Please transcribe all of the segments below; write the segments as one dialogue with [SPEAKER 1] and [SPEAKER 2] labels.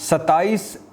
[SPEAKER 1] 27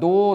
[SPEAKER 1] 2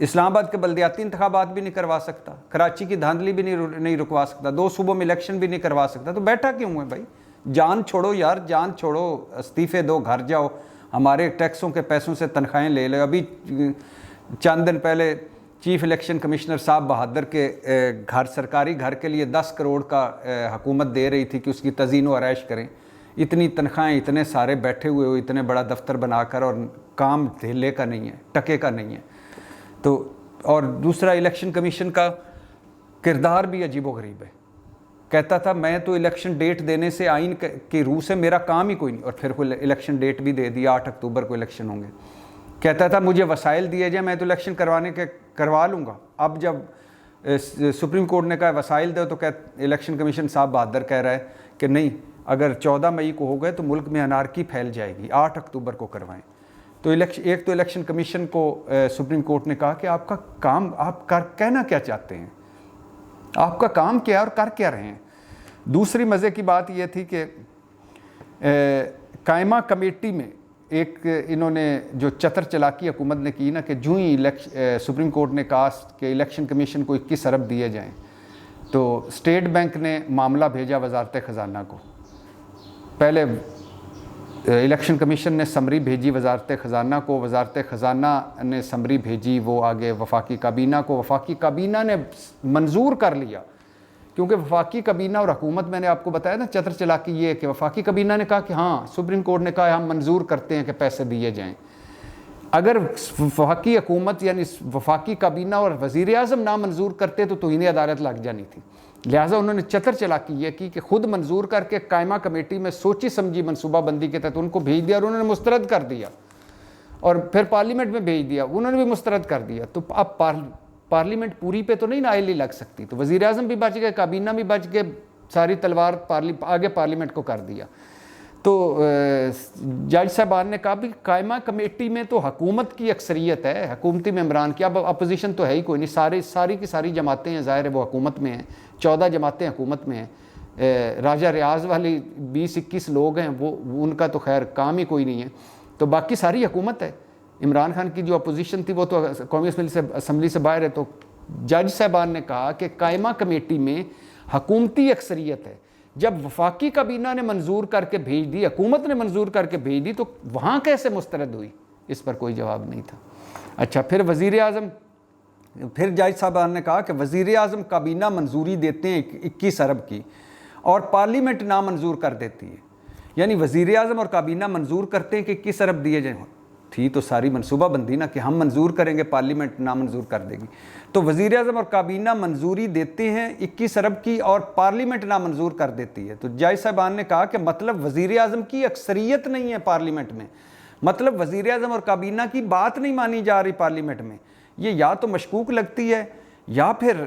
[SPEAKER 1] اسلام آباد کے بلدیاتی انتخابات بھی نہیں کروا سکتا, کراچی کی دھاندلی بھی نہیں رکوا سکتا, 2 صوبوں میں الیکشن بھی نہیں کروا سکتا, تو بیٹھا کیوں ہے بھائی؟ جان چھوڑو یار, جان چھوڑو, استعفے دو, گھر جاؤ, ہمارے ٹیکسوں کے پیسوں سے تنخواہیں لے لو. ابھی چند دن پہلے چیف الیکشن کمشنر صاحب بہادر کے گھر, سرکاری گھر کے لیے 10 کروڑ کا حکومت دے رہی تھی کہ اس کی تزئین و آرائش کریں. اتنی تنخواہیں, اتنے سارے بیٹھے ہوئے ہو اتنے بڑا دفتر بنا کر, اور کام دھیلے کا نہیں ہے, ٹکے کا نہیں ہے. تو اور دوسرا, الیکشن کمیشن کا کردار بھی عجیب و غریب ہے. کہتا تھا میں تو الیکشن ڈیٹ دینے سے, آئین کی روح سے میرا کام ہی کوئی نہیں, اور پھر کوئی الیکشن ڈیٹ بھی دے دیا, 8 اکتوبر کو الیکشن ہوں گے. کہتا تھا مجھے وسائل دیے جائیں, میں تو الیکشن کروا لوں گا. اب جب سپریم کورٹ نے کہا وسائل دو, تو الیکشن کمیشن صاحب بہادر کہہ رہا ہے کہ نہیں, اگر 14 مئی کو ہو گئے تو ملک میں انارکی پھیل جائے گی, 8 اکتوبر کو کروائیں. تو ایک تو الیکشن کمیشن کو سپریم کورٹ نے کہا کہ آپ کا کام, آپ کہنا کیا چاہتے ہیں, آپ کا کام کیا ہے اور کر کیا رہے ہیں. دوسری مزے کی بات یہ تھی کہ قائمہ کمیٹی میں ایک انہوں نے جو چتر چلاکی حکومت نے کی نا, کہ جو ہی سپریم کورٹ نے کہا کہ الیکشن کمیشن کو 21 ارب دیے جائیں, تو اسٹیٹ بینک نے معاملہ بھیجا وزارت خزانہ کو. پہلے الیکشن کمیشن نے سمری بھیجی وزارت خزانہ کو, وزارت خزانہ نے سمری بھیجی وہ آگے وفاقی کابینہ کو, وفاقی کابینہ نے منظور کر لیا. کیونکہ وفاقی کابینہ اور حکومت, میں نے آپ کو بتایا نا چتر چلاکی یہ ہے کہ وفاقی کابینہ نے کہا کہ ہاں سپریم کورٹ نے کہا ہم منظور کرتے ہیں کہ پیسے دیے جائیں. اگر وفاقی حکومت یعنی وفاقی کابینہ اور وزیر اعظم نہ منظور کرتے تو توہین عدالت لگ جانی تھی. لہٰذا انہوں نے چتر چلاکی یہ کی کہ خود منظور کر کے قائمہ کمیٹی میں سوچی سمجھی منصوبہ بندی کے تحت ان کو بھیج دیا, اور انہوں نے مسترد کر دیا, اور پھر پارلیمنٹ میں بھیج دیا, انہوں نے بھی مسترد کر دیا. تو اب پارلیمنٹ پوری پہ تو نہیں نائل ہی لگ سکتی, تو وزیر اعظم بھی بچ گئے, کابینہ بھی بچ گئے, ساری تلوار آگے پارلیمنٹ کو کر دیا. تو جج صاحبان نے کہا بھی قائمہ کمیٹی میں تو حکومت کی اکثریت ہے, حکومتی ممبران کی, اب اپوزیشن تو ہے ہی کوئی نہیں, ساری کی ساری جماعتیں ہیں, ظاہر ہے وہ حکومت میں ہیں, 14 جماعتیں حکومت میں ہیں. راجہ ریاض والی 20-21 لوگ ہیں, وہ ان کا تو خیر کام ہی کوئی نہیں ہے, تو باقی ساری حکومت ہے. عمران خان کی جو اپوزیشن تھی وہ تو قومی اسمبلی سے باہر ہے. تو جج صاحبان نے کہا کہ قائمہ کمیٹی میں حکومتی اکثریت ہے, جب وفاقی کابینہ نے منظور کر کے بھیج دی, حکومت نے منظور کر کے بھیج دی, تو وہاں کیسے مسترد ہوئی؟ اس پر کوئی جواب نہیں تھا. اچھا, پھر وزیر اعظم, پھر جج صاحبان نے کہا کہ وزیر اعظم کابینہ منظوری دیتے ہیں 21 ارب کی, اور پارلیمنٹ نامنظور کر دیتی ہے. یعنی وزیر اعظم اور کابینہ منظور کرتے ہیں کہ 21 ارب دیے جائیں. تھی تو ساری منصوبہ بندی نا کہ ہم منظور کریں گے, پارلیمنٹ نامنظور کر دے گی. تو وزیر اعظم اور کابینہ منظوری دیتے ہیں 21 ارب کی, اور پارلیمنٹ نامنظور کر دیتی ہے. تو جج صاحبان نے کہا کہ مطلب وزیر اعظم کی اکثریت نہیں ہے پارلیمنٹ میں, مطلب وزیر اعظم اور کابینہ کی بات نہیں مانی جا رہی پارلیمنٹ میں. یہ یا تو مشکوک لگتی ہے یا پھر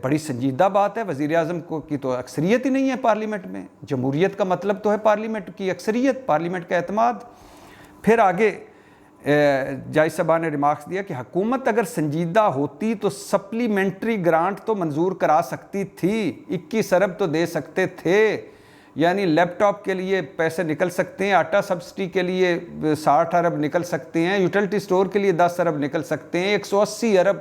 [SPEAKER 1] بڑی سنجیدہ بات ہے. وزیر اعظم کی تو اکثریت ہی نہیں ہے پارلیمنٹ میں. جمہوریت کا مطلب تو ہے پارلیمنٹ کی اکثریت, پارلیمنٹ کا اعتماد. پھر آگے جج صاحبان نے ریمارکس دیا کہ حکومت اگر سنجیدہ ہوتی تو سپلیمنٹری گرانٹ تو منظور کرا سکتی تھی, 21 ارب تو دے سکتے تھے. یعنی لیپ ٹاپ کے لیے پیسے نکل سکتے ہیں, آٹا سبسڈی کے لیے 60 ارب نکل سکتے ہیں, یوٹیلٹی سٹور کے لیے 10 ارب نکل سکتے ہیں, 180 ارب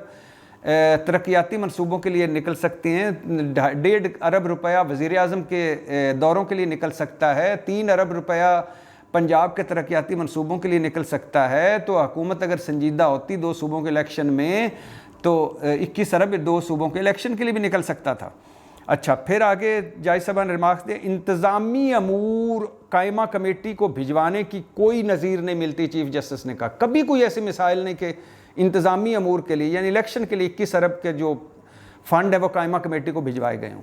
[SPEAKER 1] ترقیاتی منصوبوں کے لیے نکل سکتے ہیں, 1.5 ارب روپیہ وزیر اعظم کے دوروں کے لیے نکل سکتا ہے, 3 ارب روپیہ پنجاب کے ترقیاتی منصوبوں کے لیے نکل سکتا ہے. تو حکومت اگر سنجیدہ ہوتی 2 صوبوں کے الیکشن میں تو 21 ارب 2 صوبوں کے الیکشن کے لیے بھی نکل سکتا تھا. اچھا, پھر آگے جج صاحبان نے ریمارکس دیا, انتظامی امور قائمہ کمیٹی کو بھجوانے کی کوئی نظیر نہیں ملتی. چیف جسٹس نے کہا کبھی کوئی ایسی مثال نہیں کہ انتظامی امور کے لیے یعنی الیکشن کے لیے 21 ارب کے جو فنڈ ہے وہ قائمہ کمیٹی کو بھجوائے گئے ہوں.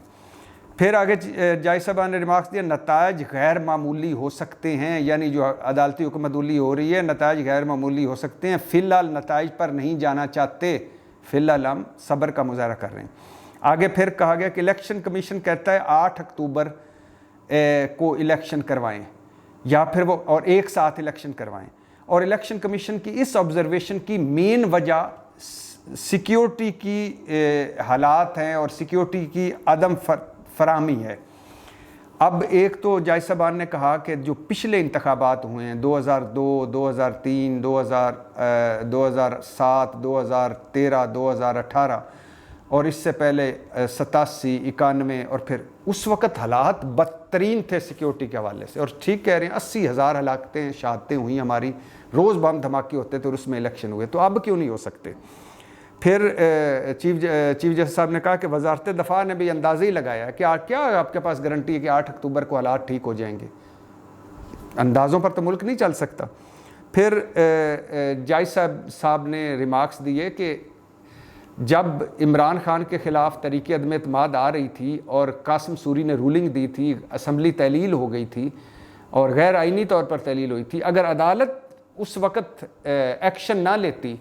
[SPEAKER 1] پھر آگے جج صاحبان نے ریمارکس دیا, نتائج غیر معمولی ہو سکتے ہیں, یعنی جو عدالتی حکم عدولی ہو رہی ہے نتائج غیر معمولی ہو سکتے ہیں. فی الحال نتائج پر نہیں جانا چاہتے, فی الحال ہم صبر کا مظاہرہ کر رہے ہیں. آگے پھر کہا گیا کہ الیکشن کمیشن کہتا ہے 8 اکتوبر کو الیکشن کروائیں, یا پھر وہ اور ایک ساتھ الیکشن کروائیں. اور الیکشن کمیشن کی اس آبزرویشن کی مین وجہ سیکیورٹی کی حالات ہیں اور سیکیورٹی کی عدم فراہمی ہے. اب ایک تو جائز صاحبان نے کہا کہ جو پچھلے انتخابات ہوئے ہیں 2002 2003 2007 2013 2018 اور اس سے پہلے 87 91 اور پھر اس وقت حالات بدترین تھے سیکیورٹی کے حوالے سے، اور ٹھیک کہہ رہے ہیں 80,000 ہلاکتیں شہادتیں ہوئیں ہماری، روز بم دھماکے ہوتے تھے اور اس میں الیکشن ہوئے، تو اب کیوں نہیں ہو سکتے؟ پھر چیف جسٹس صاحب نے کہا کہ وزارت دفاع نے بھی اندازہ ہی لگایا کہ کیا آپ کے پاس گارنٹی ہے کہ 8 اکتوبر کو حالات ٹھیک ہو جائیں گے؟ اندازوں پر تو ملک نہیں چل سکتا۔ پھر جائز صاحب نے ریمارکس دیے کہ جب عمران خان کے خلاف تحریک عدم اعتماد آ رہی تھی اور قاسم سوری نے رولنگ دی تھی، اسمبلی تحلیل ہو گئی تھی اور غیر آئینی طور پر تحلیل ہوئی تھی، اگر عدالت اس وقت ایکشن نہ لیتی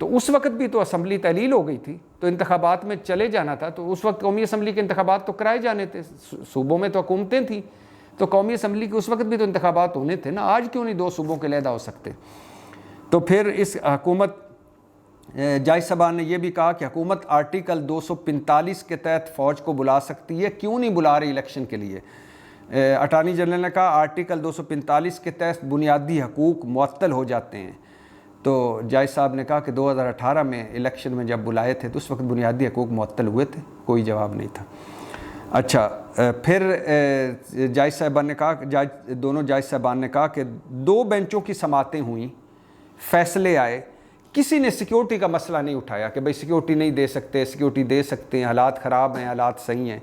[SPEAKER 1] تو اس وقت بھی تو اسمبلی تحلیل ہو گئی تھی، تو انتخابات میں چلے جانا تھا، تو اس وقت قومی اسمبلی کے انتخابات تو کرائے جانے تھے، صوبوں میں تو حکومتیں تھیں، تو قومی اسمبلی کے اس وقت بھی تو انتخابات ہونے تھے نا، آج کیوں نہیں 2 صوبوں کے علیحدہ ہو سکتے؟ تو پھر اس حکومت جائز صاحبان نے یہ بھی کہا کہ حکومت آرٹیکل 245 کے تحت فوج کو بلا سکتی ہے، کیوں نہیں بلا رہی الیکشن کے لیے؟ اٹارنی جنرل نے کہا آرٹیکل 245 کے تحت بنیادی حقوق معطل ہو جاتے ہیں، تو جائز صاحب نے کہا کہ 2018 میں الیکشن میں جب بلائے تھے تو اس وقت بنیادی حقوق معطل ہوئے تھے، کوئی جواب نہیں تھا۔ اچھا، پھر جائز صاحبان نے کہا، دونوں جائز صاحبان نے کہا کہ 2 بینچوں کی سماعتیں ہوئیں، فیصلے آئے، کسی نے سیکیورٹی کا مسئلہ نہیں اٹھایا کہ بھئی سیکیورٹی نہیں دے سکتے، سیکیورٹی دے سکتے ہیں، حالات خراب ہیں، حالات صحیح ہیں،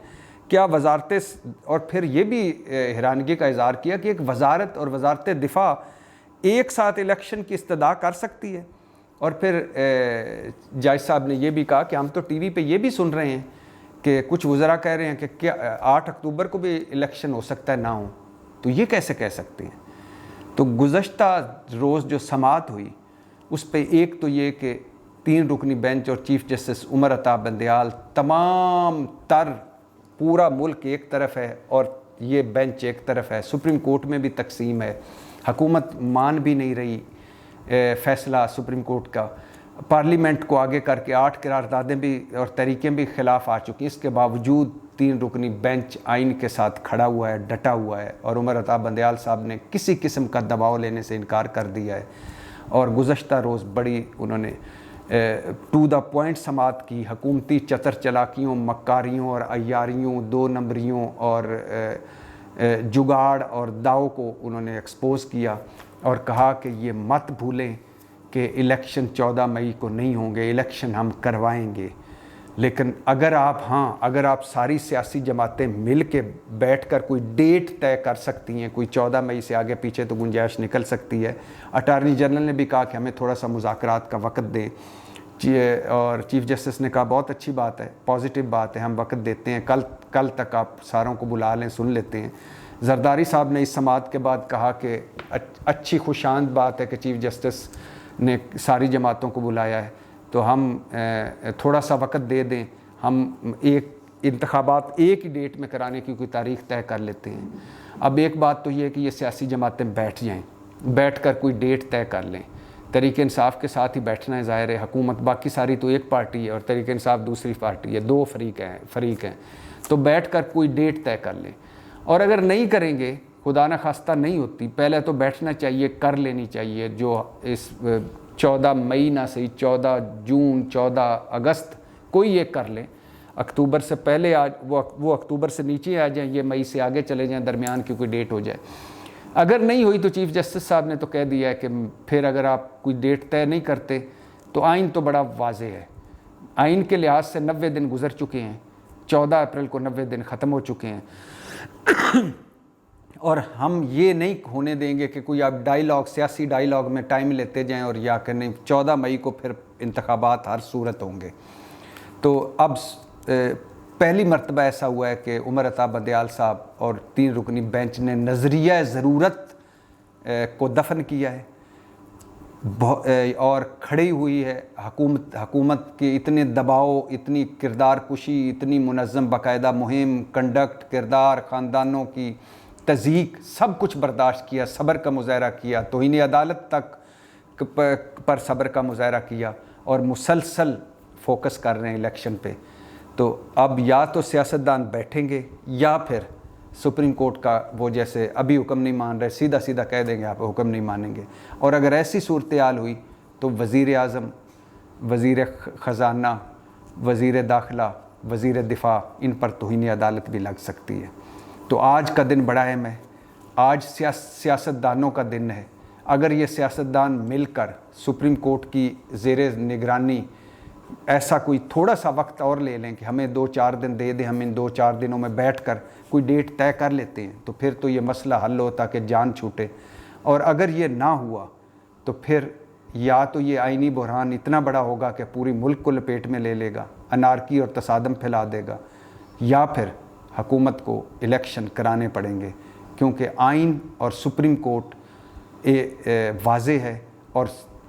[SPEAKER 1] کیا وزارتیں، اور پھر یہ بھی حیرانگی کا اظہار کیا کہ ایک وزارت اور وزارت دفاع ایک ساتھ الیکشن کی استدعا کر سکتی ہے۔ اور پھر جائز صاحب نے یہ بھی کہا کہ ہم تو ٹی وی پہ یہ بھی سن رہے ہیں کہ کچھ وزراء کہہ رہے ہیں کہ کیا 8 اکتوبر کو بھی الیکشن ہو سکتا ہے، نہ ہو، تو یہ کیسے کہہ سکتے ہیں؟ تو گزشتہ روز جو سماعت ہوئی اس پہ ایک تو یہ کہ 3 رکنی بینچ اور چیف جسٹس عمر عطا بندیال، تمام تر پورا ملک ایک طرف ہے اور یہ بینچ ایک طرف ہے، سپریم کورٹ میں بھی تقسیم ہے، حکومت مان بھی نہیں رہی فیصلہ سپریم کورٹ کا، پارلیمنٹ کو آگے کر کے 8 قراردادیں بھی اور تحریکیں بھی خلاف آ چکی ہیں، اس کے باوجود 3 رکنی بینچ آئین کے ساتھ کھڑا ہوا ہے، ڈٹا ہوا ہے، اور عمر عطا بندیال صاحب نے کسی قسم کا دباؤ لینے سے انکار کر دیا ہے، اور گزشتہ روز بڑی انہوں نے ٹو دا پوائنٹ سماعت کی، حکومتی چتر چلاکیوں، مکاریوں اور عیاریوں، 2 نمبریوں اور جگاڑ اور داؤ کو انہوں نے ایکسپوز کیا، اور کہا کہ یہ مت بھولیں کہ الیکشن 14 مئی کو نہیں ہوں گے، الیکشن ہم کروائیں گے، لیکن اگر آپ ساری سیاسی جماعتیں مل کے بیٹھ کر کوئی ڈیٹ طے کر سکتی ہیں، کوئی 14 مئی سے آگے پیچھے تو گنجائش نکل سکتی ہے۔ اٹارنی جنرل نے بھی کہا کہ ہمیں تھوڑا سا مذاکرات کا وقت دیں، اور چیف جسٹس نے کہا بہت اچھی بات ہے، پازیٹیو بات ہے، ہم وقت دیتے ہیں، کل تک آپ ساروں کو بلا لیں، سن لیتے ہیں۔ زرداری صاحب نے اس سماعت کے بعد کہا کہ اچھی خوشاند بات ہے کہ چیف جسٹس نے ساری جماعتوں کو بلایا ہے، تو ہم تھوڑا سا وقت دے دیں، ہم انتخابات ایک ہی ڈیٹ میں کرانے کی کوئی تاریخ طے کر لیتے ہیں۔ اب ایک بات تو یہ ہے کہ یہ سیاسی جماعتیں بیٹھ جائیں، بیٹھ کر کوئی ڈیٹ طے کر لیں، تحریک انصاف کے ساتھ ہی بیٹھنا ہے، ظاہر ہے حکومت باقی ساری تو ایک پارٹی ہے اور تحریک انصاف دوسری پارٹی ہے، 2 فریق ہیں، تو بیٹھ کر کوئی ڈیٹ طے کر لیں، اور اگر نہیں کریں گے، خدا نہ خواستہ نہیں ہوتی، پہلے تو بیٹھنا چاہیے، کر لینی چاہیے، جو اس 14 مئی نہ صحیح 14 جون 14 اگست کوئی ایک کر لیں، اکتوبر سے پہلے وہ اکتوبر سے نیچے آ جائیں، یہ مئی سے آگے چلے جائیں، درمیان کی کوئی ڈیٹ ہو جائے۔ اگر نہیں ہوئی تو چیف جسٹس صاحب نے تو کہہ دیا ہے کہ پھر اگر آپ کوئی ڈیٹ طے نہیں کرتے تو آئین تو بڑا واضح ہے، آئین کے لحاظ سے 90 دن گزر چکے ہیں، 14 اپریل کو 90 دن ختم ہو چکے ہیں، اور ہم یہ نہیں ہونے دیں گے کہ کوئی آپ سیاسی ڈائیلاگ میں ٹائم لیتے جائیں اور یا کہ نہیں 14 مئی کو پھر انتخابات ہر صورت ہوں گے۔ تو اب پہلی مرتبہ ایسا ہوا ہے کہ عمر عطا بندیال صاحب اور 3 رکنی بینچ نے نظریہ ضرورت کو دفن کیا ہے اور کھڑی ہوئی ہے حکومت کے اتنے دباؤ، اتنی کردار کشی، اتنی منظم باقاعدہ مہم، کنڈکٹ، کردار، خاندانوں کی تضییق، سب کچھ برداشت کیا، صبر کا مظاہرہ کیا، توہین عدالت تک پر صبر کا مظاہرہ کیا، اور مسلسل فوکس کر رہے ہیں الیکشن پہ۔ تو اب یا تو سیاستدان بیٹھیں گے یا پھر سپریم کورٹ کا وہ جیسے ابھی حکم نہیں مان رہے، سیدھا سیدھا کہہ دیں گے آپ حکم نہیں مانیں گے. اور اگر ایسی صورتحال ہوئی تو وزیر اعظم، وزیر خزانہ، وزیر داخلہ، وزیر دفاع، ان پر توہین عدالت بھی لگ سکتی ہے. تو آج کا دن بڑا اہم ہے. آج سیاستدانوں کا دن ہے. اگر یہ سیاستدان مل کر سپریم کورٹ کی زیر نگرانی ایسا کوئی تھوڑا سا وقت اور لے لیں کہ ہمیں 2-4 دن دے دیں، ہم ان 2-4 دنوں میں بیٹھ کر کوئی ڈیٹ طے کر لیتے ہیں، تو پھر تو یہ مسئلہ حل ہوتا کہ جان چھوٹے. اور اگر یہ نہ ہوا تو پھر یا تو یہ آئینی بحران اتنا بڑا ہوگا کہ پوری ملک کو لپیٹ میں لے لے گا، انارکی اور تصادم پھیلا دے گا، یا پھر حکومت کو الیکشن کرانے پڑیں گے. کیونکہ آئین اور سپریم کورٹ واضح ہے، اور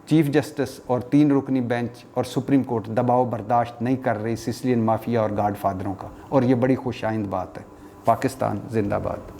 [SPEAKER 1] چیف جسٹس اور 3 رکنی بینچ اور سپریم کورٹ دباؤ برداشت نہیں کر رہی سسلین مافیا اور گاڈ فادروں کا، اور یہ بڑی خوش آئند بات ہے. پاکستان زندہ باد.